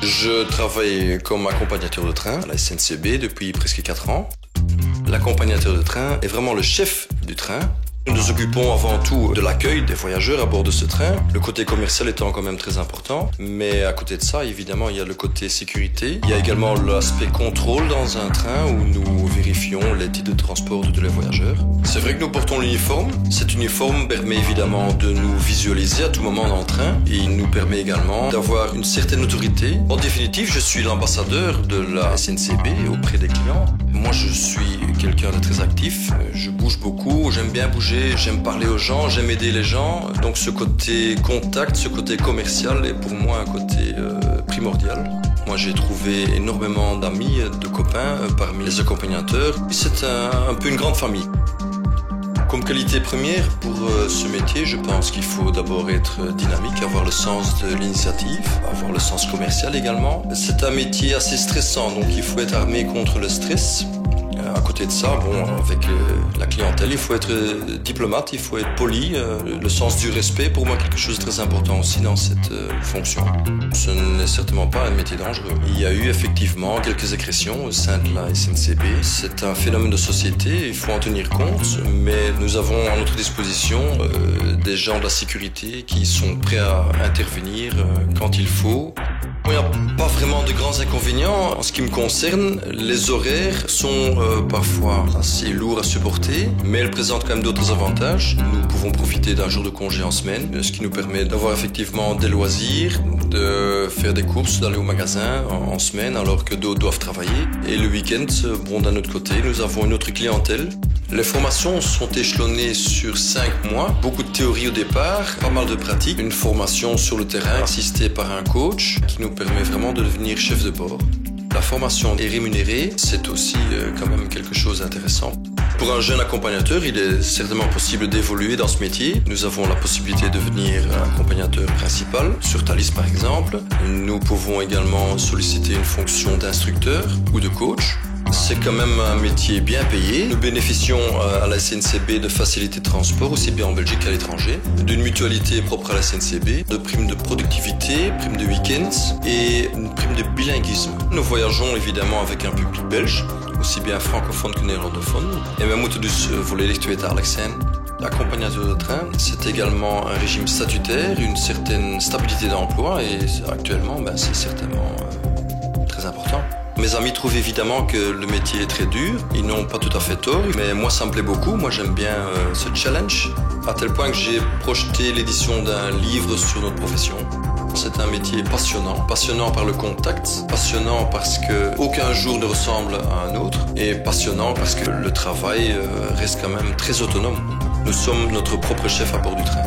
Je travaille comme accompagnateur de train à la SNCB depuis presque 4 ans. L'accompagnateur de train est vraiment le chef du train. Nous nous occupons avant tout de l'accueil des voyageurs à bord de ce train, le côté commercial étant quand même très important. Mais à côté de ça, évidemment, il y a le côté sécurité. Il y a également l'aspect contrôle dans un train où nous vérifions les titres de transport de tous les voyageurs. C'est vrai que nous portons l'uniforme. Cet uniforme permet évidemment de nous visualiser à tout moment dans le train et il nous permet également d'avoir une certaine autorité. En définitive, je suis l'ambassadeur de la SNCB auprès des clients. Moi, je suis quelqu'un de très actif. Je bouge beaucoup, j'aime bien bouger, j'aime parler aux gens, j'aime aider les gens. Donc ce côté contact, ce côté commercial est pour moi un côté primordial. Moi, j'ai trouvé énormément d'amis, de copains parmi les accompagnateurs. C'est un peu une grande famille. Comme qualité première pour ce métier, je pense qu'il faut d'abord être dynamique, avoir le sens de l'initiative, avoir le sens commercial également. C'est un métier assez stressant, donc il faut être armé contre le stress. À côté de ça, avec la clientèle, il faut être diplomate, il faut être poli. Le sens du respect, pour moi, quelque chose de très important aussi dans cette fonction. Ce n'est certainement pas un métier dangereux. Il y a eu effectivement quelques agressions au sein de la SNCB. C'est un phénomène de société, il faut en tenir compte, mais nous avons à notre disposition des gens de la sécurité qui sont prêts à intervenir quand il faut. Il n'y a pas vraiment de grands inconvénients. En ce qui me concerne, les horaires sont parfois assez lourds à supporter, mais elles présentent quand même d'autres avantages. Nous pouvons profiter d'un jour de congé en semaine, ce qui nous permet d'avoir effectivement des loisirs, de faire des courses, d'aller au magasin en semaine alors que d'autres doivent travailler. Et le week-end, d'un autre côté, nous avons une autre clientèle. Les formations sont échelonnées sur 5 mois, beaucoup de théorie au départ, pas mal de pratique, une formation sur le terrain assistée par un coach qui nous permet vraiment de devenir chef de bord. La formation est rémunérée, c'est aussi quand même quelque chose d'intéressant. Pour un jeune accompagnateur, il est certainement possible d'évoluer dans ce métier. Nous avons la possibilité de devenir accompagnateur principal, sur Thalys par exemple. Nous pouvons également solliciter une fonction d'instructeur ou de coach. C'est quand même un métier bien payé. Nous bénéficions à la SNCB de facilités de transport, aussi bien en Belgique qu'à l'étranger, d'une mutualité propre à la SNCB, de primes de productivité, primes de week-ends et une prime de bilinguisme. Nous voyageons évidemment avec un public belge, aussi bien francophone que néerlandophone. Et we moeten dus volledig tweetalig zijn. L'accompagnateur de train, c'est également un régime statutaire, une certaine stabilité d'emploi et actuellement, c'est certainement très important. Mes amis trouvent évidemment que le métier est très dur. Ils n'ont pas tout à fait tort, mais moi ça me plaît beaucoup. Moi j'aime bien ce challenge, à tel point que j'ai projeté l'édition d'un livre sur notre profession. C'est un métier passionnant, passionnant par le contact, passionnant parce que aucun jour ne ressemble à un autre, et passionnant parce que le travail reste quand même très autonome. Nous sommes notre propre chef à bord du train.